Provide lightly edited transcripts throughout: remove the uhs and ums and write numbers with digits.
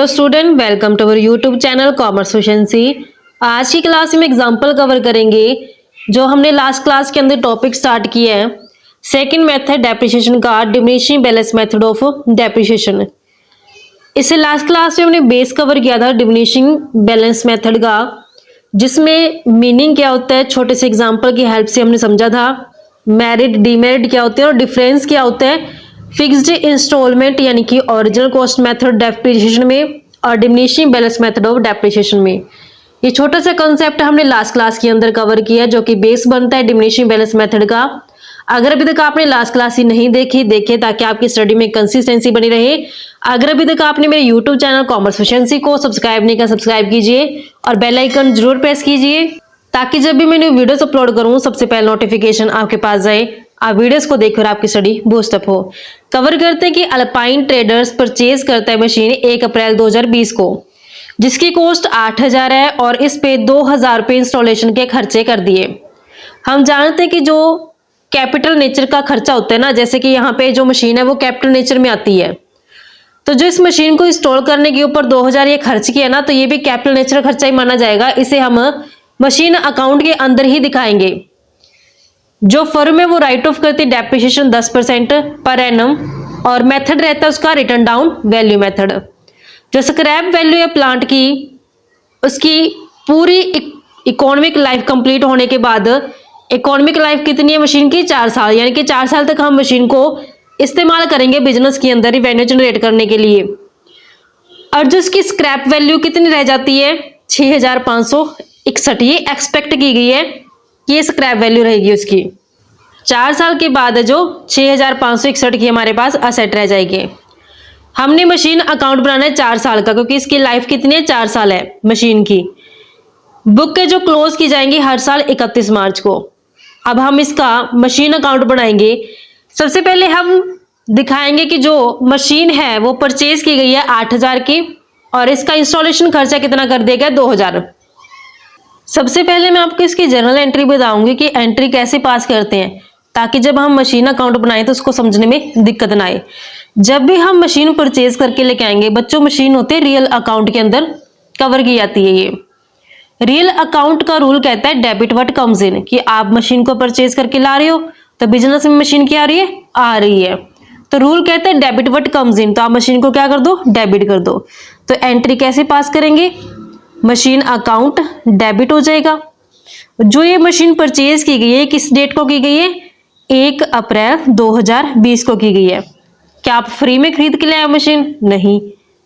Student, welcome to our YouTube channel commerce efficiency. आज की class में एग्जांपल कवर करेंगे जो हमने लास्ट क्लास के अंदर टॉपिक स्टार्ट किया है। सेकंड मेथड डेप्रिसिएशन का, diminishing balance method of depreciation. इससे लास्ट क्लास में हमने बेस कवर किया था डिमिनिशिंग बैलेंस मेथड का, जिसमें मीनिंग क्या होता है छोटे से एग्जाम्पल की हेल्प से हमने समझा था। मेरिट डीमेरिट क्या होते हैं और डिफरेंस क्या होता है फिक्स्ड इंस्टॉलमेंट यानी कि ओरिजिनल कॉस्ट मेथड डेप्रिसिएशन में और diminishing balance method of depreciation में। ये छोटा सा कॉन्सेप्ट हमने लास्ट क्लास के अंदर कवर किया जो कि बेस बनता है डिमिनिशिंग बैलेंस मेथड का। अगर अभी तक आपने लास्ट क्लास ही नहीं देखी, देखे ताकि आपकी स्टडी में कंसिस्टेंसी बनी रहे। अगर अभी तक आपने मेरे यूट्यूब चैनल कॉमर्स एफिशिएंसी को सब्सक्राइब नहीं किया, सब्सक्राइब कीजिए और बेल आइकन जरूर प्रेस कीजिए ताकि जब भी मैं न्यू वीडियोस अपलोड करूं सबसे पहले नोटिफिकेशन आपके पास जाए, आप वीडियोस को देखकर आपकी स्टडी बूस्टअप हो। कवर करते हैं कि अल्पाइन ट्रेडर्स परचेज करता है मशीन 1 अप्रैल 2020 को, जिसकी कॉस्ट 8000 है और इस पे 2000 रुपये इंस्टॉलेशन के खर्चे कर दिए। हम जानते हैं कि जो कैपिटल नेचर का खर्चा होता है ना, जैसे कि यहाँ पे जो मशीन है वो कैपिटल नेचर में आती है, तो जो इस मशीन को इंस्टॉल करने के ऊपर 2000 ये खर्च किया ना, तो ये भी कैपिटल नेचर खर्चा ही माना जाएगा। इसे हम मशीन अकाउंट के अंदर ही दिखाएंगे। जो फर्म है वो राइट ऑफ करती है डेप्रिसिएशन 10% पर एनम और मेथड रहता है उसका रिटर्न डाउन वैल्यू मेथड। जो स्क्रैप वैल्यू है प्लांट की, उसकी पूरी इकोनॉमिक लाइफ कंप्लीट होने के बाद, इकोनॉमिक लाइफ कितनी है मशीन की 4 साल, यानी कि 4 साल तक हम मशीन को इस्तेमाल करेंगे बिजनेस के अंदर रिवेन्यू जनरेट करने के लिए। और जो इसकी स्क्रैप वैल्यू कितनी रह जाती है 6561, ये एक्सपेक्ट की गई है कि ये स्क्रैप वैल्यू रहेगी उसकी। 4 साल के बाद जो 6561 की हमारे पास असेट रह जाएगी। हमने मशीन अकाउंट बनाना है 4 साल का, क्योंकि इसकी लाइफ कितनी है 4 साल है मशीन की। बुक के जो क्लोज की जाएंगी हर साल 31 मार्च को। अब हम इसका मशीन अकाउंट बनाएंगे। सबसे पहले हम दिखाएंगे कि जो मशीन है वो परचेज की गई है 8000 की और इसका इंस्टॉलेशन खर्चा कितना कर दिया गया 2000। सबसे पहले मैं आपको इसकी जर्नल एंट्री बताऊंगी कि एंट्री कैसे पास करते हैं, ताकि जब हम मशीन अकाउंट बनाएं तो उसको समझने में दिक्कत ना आए। जब भी हम मशीन परचेज करके लेके आएंगे, बच्चों मशीन होते हैं रियल अकाउंट के अंदर कवर की जाती है। ये रियल अकाउंट का रूल कहता है डेबिट व्हाट कम्स इन, कि आप मशीन को परचेज करके ला रहे हो तो बिजनेस में मशीन क्या आ रही है। तो रूल कहता है डेबिट व्हाट कम्स इन, तो आप मशीन को क्या कर दो, डेबिट कर दो। तो एंट्री कैसे पास करेंगे, मशीन अकाउंट डेबिट हो जाएगा। जो ये मशीन परचेज की गई है किस डेट को की गई है 1 अप्रैल 2020 को की गई है। क्या आप फ्री में खरीद के ले आए मशीन? नहीं,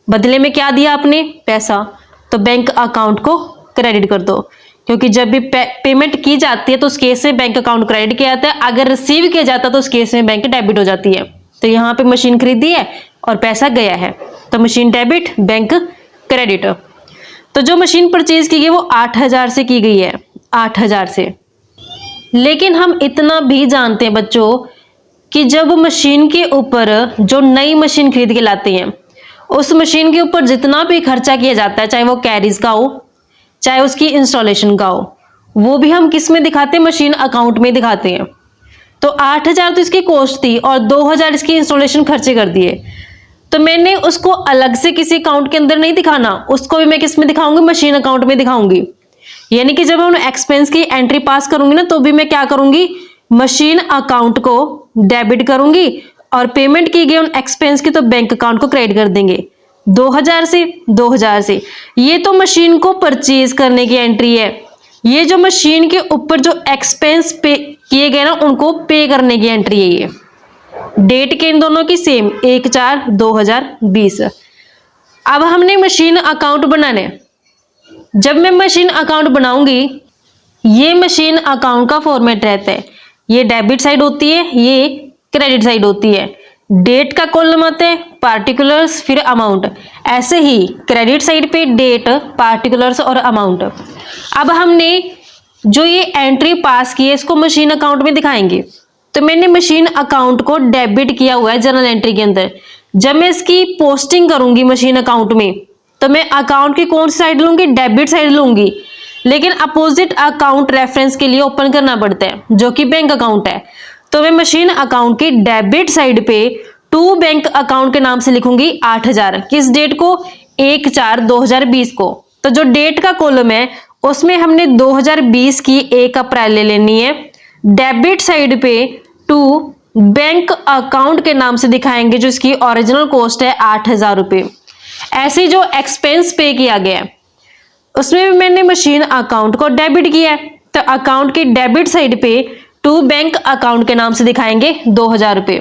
बदले में क्या दिया आपने, पैसा। तो बैंक अकाउंट को क्रेडिट कर दो, क्योंकि जब भी पेमेंट की जाती है तो उस केस में बैंक अकाउंट क्रेडिट किया जाता है, अगर रिसीव किया जाता है तो उस केस में बैंक डेबिट हो जाती है। तो यहाँ पे मशीन खरीदी है और पैसा गया है, तो मशीन डेबिट बैंक क्रेडिट। तो जो मशीन परचेज की गई वो 8000 से की गई है, 8000 से। लेकिन हम इतना भी जानते हैं बच्चों कि जब मशीन के ऊपर जो नई मशीन खरीद के लाते हैं, उस मशीन के ऊपर जितना भी खर्चा किया जाता है, चाहे वो कैरीज का हो चाहे उसकी इंस्टॉलेशन का हो, वो भी हम किस में दिखाते हैं, मशीन अकाउंट में दिखाते हैं। तो 8000 तो इसकी कॉस्ट थी और 2000 इसकी इंस्टॉलेशन खर्चे कर दिए, तो मैंने उसको अलग से किसी अकाउंट के अंदर नहीं दिखाना, उसको भी मैं किस में दिखाऊंगी, मशीन अकाउंट में दिखाऊंगी। यानी कि जब हम एक्सपेंस की एंट्री पास करूंगी ना, तो भी मैं क्या करूंगी, मशीन अकाउंट को डेबिट करूंगी और पेमेंट की गई उन एक्सपेंस की तो बैंक अकाउंट को क्रेडिट कर देंगे 2000 से। ये तो मशीन को परचेज करने की एंट्री है। ये जो मशीन के ऊपर जो एक्सपेंस पे किए गए ना, उनको पे करने की एंट्री है। ये डेट के इन दोनों की सेम 1/4/2020। अब हमने मशीन अकाउंट बनाने, जब मैं मशीन अकाउंट बनाऊंगी, ये मशीन अकाउंट का फॉर्मेट रहता है। ये डेबिट साइड होती है, ये क्रेडिट साइड होती है। डेट का कॉलम आता है, पार्टिकुलर्स फिर अमाउंट। ऐसे ही क्रेडिट साइड पे डेट, पार्टिकुलर्स और अमाउंट। अब हमने जो ये एंट्री पास की है इसको मशीन अकाउंट में दिखाएंगे। तो मैंने मशीन अकाउंट को डेबिट किया हुआ है जर्नल एंट्री के अंदर। जब मैं इसकी पोस्टिंग करूंगी मशीन अकाउंट में, तो मैं अकाउंट की कौन सी साइड लूंगी, डेबिट साइड लूंगी। लेकिन अपोजिट अकाउंट रेफरेंस के लिए ओपन करना पड़ता है, जो कि बैंक अकाउंट है। तो मैं मशीन अकाउंट की डेबिट साइड पे टू बैंक अकाउंट के नाम से लिखूंगी 8000। किस डेट को, 1/4/2020 को। तो जो डेट का कॉलम है उसमें हमने 2020 की 1 अप्रैल ले लेनी है। डेबिट साइड पे टू बैंक अकाउंट के नाम से दिखाएंगे, जो इसकी ओरिजिनल कॉस्ट है 8,000 रुपये। ऐसे जो एक्सपेंस पे किया गया है उसमें भी मैंने मशीन अकाउंट को डेबिट किया है, तो अकाउंट की डेबिट साइड पे टू बैंक अकाउंट के नाम से दिखाएंगे 2,000 रुपये।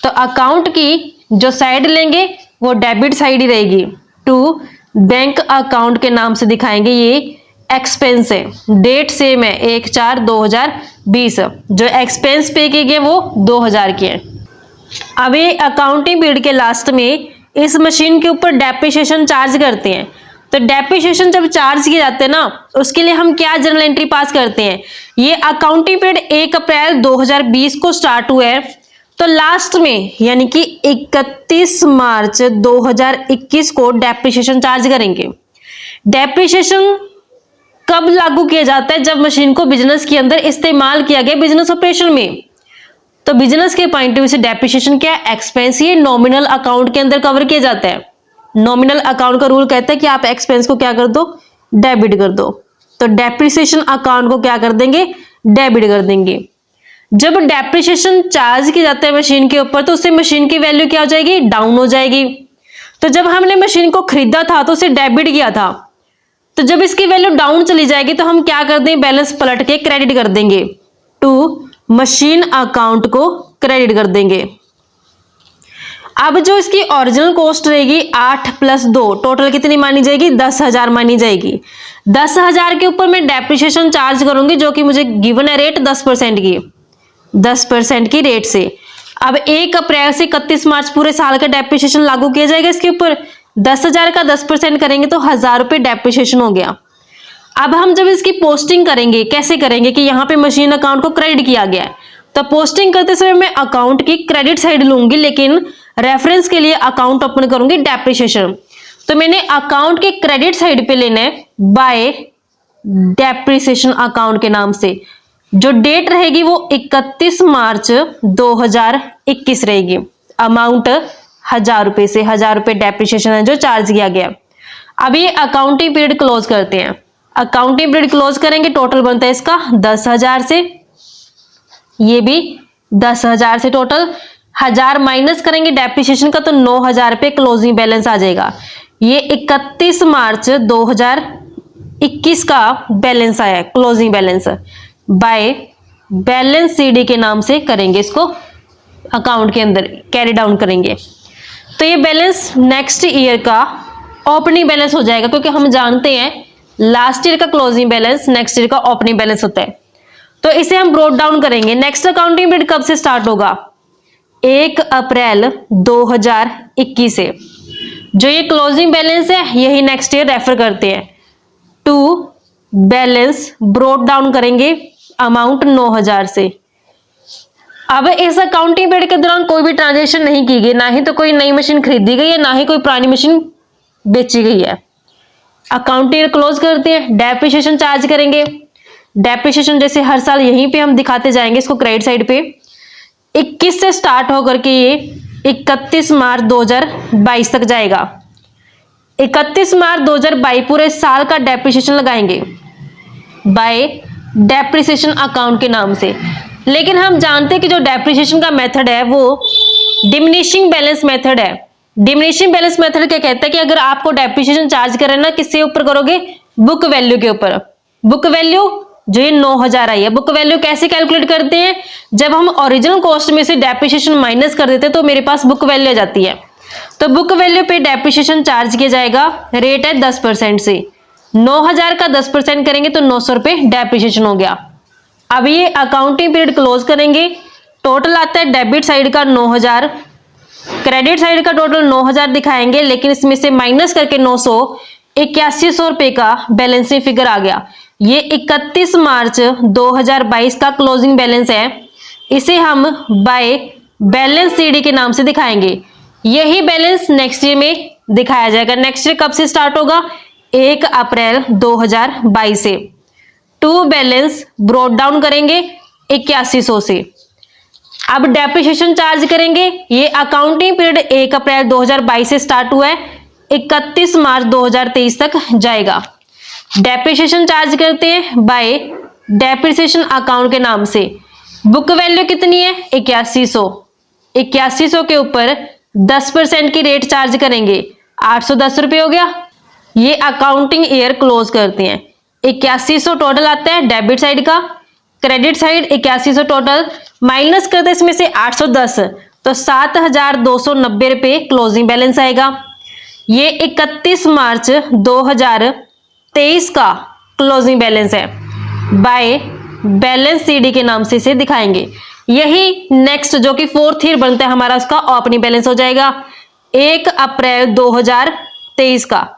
तो अकाउंट की जो साइड लेंगे वो डेबिट साइड ही रहेगी, टू बैंक अकाउंट के नाम से दिखाएंगे, ये एक्सपेंस है। डेट सेम है 1/4/2020, जो एक्सपेंस पे किए गए वो 2,000 के हैं। अब ये अकाउंटिंग पीरियड के लास्ट में इस मशीन के ऊपर डेप्रिसिएशन चार्ज करते हैं। तो डेप्रिसिएशन जब चार्ज किए जाते हैं ना, उसके लिए हम क्या जनरल एंट्री पास करते हैं। ये अकाउंटिंग पीरियड 1 अप्रैल 2020 को स्टार्ट हुआ है, तो लास्ट में यानी कि 31 मार्च 2021 को डेप्रिसिएशन चार्ज करेंगे। डेप्रिसिएशन कब लागू किया जाता है, जब मशीन को बिजनेस के अंदर इस्तेमाल किया गया बिजनेस ऑपरेशन में। तो बिजनेस के पॉइंट ऑफ व्यू से डेप्रिसिएशन क्या है, एक्सपेंस। ये नॉमिनल अकाउंट के अंदर कवर किया जाता है। नॉमिनल अकाउंट का रूल कहता है कि आप एक्सपेंस को क्या कर दो, डेबिट कर दो। तो डेप्रिसिएशन अकाउंट को क्या कर देंगे, डेबिट कर देंगे। जब डेप्रिसिएशन चार्ज किया जाता है मशीन के ऊपर, तो उससे मशीन की वैल्यू क्या हो जाएगी, डाउन हो जाएगी। तो जब हमने मशीन को खरीदा था तो उसे डेबिट किया था, तो जब इसकी वैल्यू डाउन चली जाएगी तो हम क्या कर देंगे, बैलेंस पलट के क्रेडिट कर देंगे, टू मशीन अकाउंट को क्रेडिट कर देंगे। अब जो इसकी ओरिजिनल कॉस्ट रहेगी 8 + 2 टोटल कितनी मानी जाएगी, 10,000 मानी जाएगी। 10,000 के ऊपर मैं डेप्रिसिएशन चार्ज करूंगी, जो कि मुझे गिवन है रेट 10% की, 10% की रेट से। अब 1 अप्रैल से 31 मार्च पूरे साल का डेप्रिसिएशन लागू किया जाएगा इसके ऊपर। 10,000 का 10% करेंगे तो 1,000 रुपये डेप्रिसिएशन हो गया। अब हम जब इसकी पोस्टिंग करेंगे, कैसे करेंगे कि यहाँ पे मशीन अकाउंट को क्रेडिट किया गया है, तो पोस्टिंग करते समय मैं अकाउंट की क्रेडिट साइड लूंगी, लेकिन रेफरेंस के लिए अकाउंट ओपन करूंगी डेप्रिसिएशन। तो मैंने अकाउंट के क्रेडिट साइड पे लेना है बाय डेप्रिसिएशन अकाउंट के नाम से। जो डेट रहेगी वो 31 मार्च 2021 रहेगी। अमाउंट 1,000 रुपये से, 1,000 रुपये डेप्रिसिएशन है जो चार्ज किया गया। अब ये अकाउंटिंग पीरियड क्लोज करते हैं। अकाउंटिंग पीरियड क्लोज करेंगे, टोटल बनता है इसका 10,000 से, ये भी 10,000 से टोटल 1,000 माइनस करेंगे डेप्रिसिएशन का, तो 9,000 रुपये क्लोजिंग बैलेंस आ जाएगा। ये 31 मार्च 2021 का बैलेंस आया है, closing balance. By balance CD के नाम से करेंगे, इसको अकाउंट के अंदर कैरी डाउन करेंगे। तो ये बैलेंस नेक्स्ट ईयर का ओपनिंग बैलेंस हो जाएगा, क्योंकि हम जानते हैं लास्ट ईयर का क्लोजिंग बैलेंस नेक्स्ट ईयर का ओपनिंग बैलेंस होता है। तो इसे हम ब्रोट डाउन करेंगे। नेक्स्ट अकाउंटिंग पीरियड कब से स्टार्ट होगा, 1 अप्रैल 2021 से। जो ये क्लोजिंग बैलेंस है यही नेक्स्ट ईयर रेफर करते हैं। टू बैलेंस ब्रोट डाउन करेंगे अमाउंट 9,000 से। अब इस अकाउंटिंग पीरियड के दौरान कोई भी ट्रांजेक्शन नहीं की गई, ना ही तो कोई नई मशीन खरीदी गई है, ना ही कोई पुरानी मशीन बेची गई है। अकाउंटिंग ईयर क्लोज करते हैं, डेप्रिसिएशन चार्ज करेंगे। डेप्रिसिएशन जैसे हर साल यहीं पे हम दिखाते जाएंगे इसको क्रेडिट साइड पे। 21 से स्टार्ट होकर के ये 31 मार्च 2022 तक जाएगा। 31 मार्च 2022 पूरे साल का डेप्रिसिएशन लगाएंगे बाय डेप्रिसिएशन अकाउंट के नाम से। लेकिन हम जानते हैं कि जो डेप्रिसिएशन का मेथड है वो डिमिनिशिंग बैलेंस मेथड है। डिमिनिशिंग बैलेंस मेथड क्या कहता है कि अगर आपको डेप्रिसिएशन चार्ज करें ना, किसके ऊपर करोगे, बुक वैल्यू के ऊपर। बुक वैल्यू जो ये 9,000 आई है, बुक वैल्यू कैसे कैलकुलेट करते हैं, जब हम ओरिजिनल कॉस्ट में से डेप्रिसिएशन माइनस कर देते हैं तो मेरे पास बुक वैल्यू आ जाती है। तो बुक वैल्यू पे डेप्रिसिएशन चार्ज किया जाएगा, रेट है 10% से। 9,000 का 10% करेंगे तो 900 रुपये डेप्रिसिएशन हो गया। अब ये अकाउंटिंग पीरियड क्लोज करेंगे। टोटल आता है डेबिट साइड का 9,000, क्रेडिट साइड का टोटल 9,000 दिखाएंगे, लेकिन इसमें से माइनस करके 900, 8100 रुपये का बैलेंसिंग फिगर आ गया। ये 31 मार्च 2022 का क्लोजिंग बैलेंस है। इसे हम बाय बैलेंस सीडी के नाम से दिखाएंगे। यही बैलेंस नेक्स्ट ईयर में दिखाया जाएगा। नेक्स्ट ईयर कब से स्टार्ट होगा, 1 अप्रैल 2022 से। टू बैलेंस ब्रोट डाउन करेंगे 8100 से। अब डेप्रिसिएशन चार्ज करेंगे। ये अकाउंटिंग पीरियड 1 अप्रैल 2022 से स्टार्ट हुआ है, 31 मार्च 2023 तक जाएगा। डेप्रिसिएशन चार्ज करते हैं बाय डेप्रिसिएशन अकाउंट के नाम से। बुक वैल्यू कितनी है? 8100। 8100 के ऊपर 10% की रेट चार्ज करेंगे, 810 रुपये हो गया। ये अकाउंटिंग ईयर क्लोज करते हैं। 8100 टोटल आता है डेबिट साइड का, क्रेडिट साइड 8100 टोटल, माइनस करते इसमें से 810, तो 7290 रुपये क्लोजिंग बैलेंस आएगा। ये 31 मार्च 2023 का क्लोजिंग बैलेंस है। बाय बैलेंस सीडी के नाम से इसे दिखाएंगे। यही नेक्स्ट जो कि 4th ईयर बनता है हमारा, उसका ओपनिंग बैलेंस हो जाएगा 1 अप्रैल 2023 का।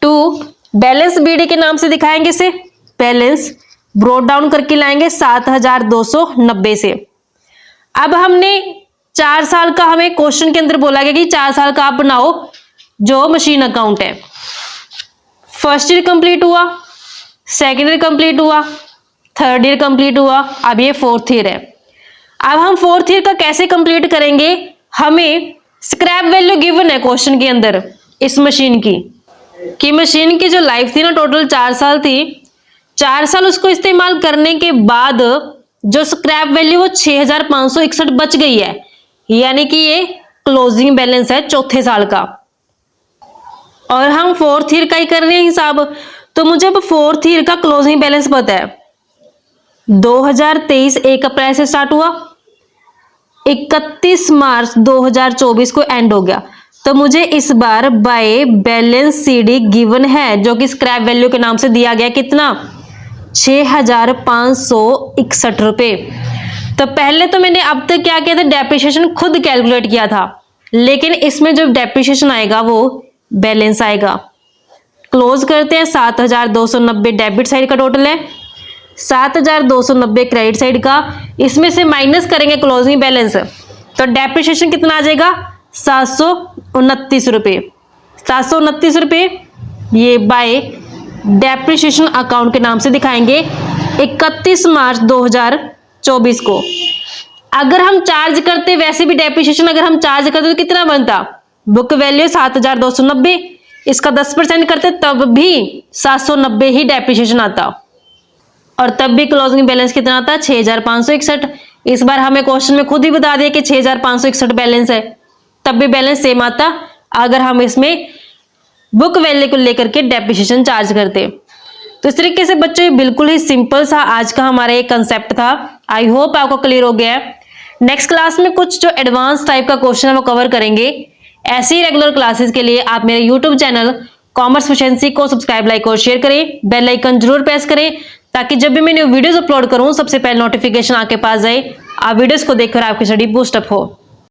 टू बैलेंस बीडी के नाम से दिखाएंगे इसे, बैलेंस ब्रोड डाउन करके लाएंगे 7290 से। अब हमने 4 साल का, हमें क्वेश्चन के अंदर बोला गया कि 4 साल का आप बनाओ जो मशीन अकाउंट है। फर्स्ट ईयर कंप्लीट हुआ, सेकेंड ईयर कंप्लीट हुआ, थर्ड ईयर कंप्लीट हुआ, अब ये 4th ईयर है। अब हम 4th ईयर का कैसे कंप्लीट करेंगे? हमें स्क्रैप वैल्यू गिवन है क्वेश्चन के अंदर इस मशीन की, कि मशीन की जो लाइफ थी ना टोटल 4 साल थी, 4 साल उसको इस्तेमाल करने के बाद जो स्क्रैप वैल्यू वो 6561 बच गई है, यानी कि ये क्लोजिंग बैलेंस है 4थे साल का। और हम 4th ईयर का ही कर रहे हैं हिसाब, तो मुझे अब 4th ईयर का क्लोजिंग बैलेंस पता है। 2023 1 अप्रैल से स्टार्ट हुआ, 31 मार्च 2024 को एंड हो गया, तो मुझे इस बार बाय बैलेंस सीडी गिवन है जो कि स्क्रैप वैल्यू के नाम से दिया गया, कितना? 6561 रुपये। तो पहले तो मैंने अब तक क्या किया था, डेप्रिसिएशन खुद कैलकुलेट किया था, लेकिन इसमें जो डेप्रिसिएशन आएगा वो बैलेंस आएगा। क्लोज करते हैं, 7290 डेबिट साइड का टोटल है, 7290 क्रेडिट साइड का, इसमें से माइनस करेंगे क्लोजिंग बैलेंस, तो डेप्रिसिएशन कितना आ जाएगा? 729 रुपये। 729 रुपये ये बाय डेप्रिसिएशन अकाउंट के नाम से दिखाएंगे 31 मार्च 2024 को। अगर हम चार्ज करते वैसे भी डेप्रिसिएशन अगर हम चार्ज करते तो कितना बनता? बुक वैल्यू 7290, इसका 10% करते तब भी 790 ही डेप्रिसिएशन आता, और तब भी क्लोजिंग बैलेंस कितना आता? 6561। इस बार हमें क्वेश्चन में खुद ही बता दिया कि 6561 बैलेंस है, तब भी बैलेंस सेम आता अगर हम इसमें बुक वैल्यू को लेकर के डेप्रिसिएशन चार्ज करते। तो इस तरीके से बच्चों ये बिल्कुल ही सिंपल सा आज का हमारा एक कंसेप्ट था। आई होप आपको क्लियर हो गया है। नेक्स्ट क्लास में कुछ जो एडवांस टाइप का क्वेश्चन है वो कवर करेंगे। ऐसी ही रेगुलर क्लासेस के लिए आप मेरे यूट्यूब चैनल कॉमर्स एफिशिएंसी को सब्सक्राइब, लाइक और शेयर करें, बेल आइकन जरूर प्रेस करें, ताकि जब भी मैं न्यू वीडियोस अपलोड करूं सबसे पहले नोटिफिकेशन आपके पास जाए, आप वीडियोस को देखकर आपकी स्टडी बूस्ट अप हो।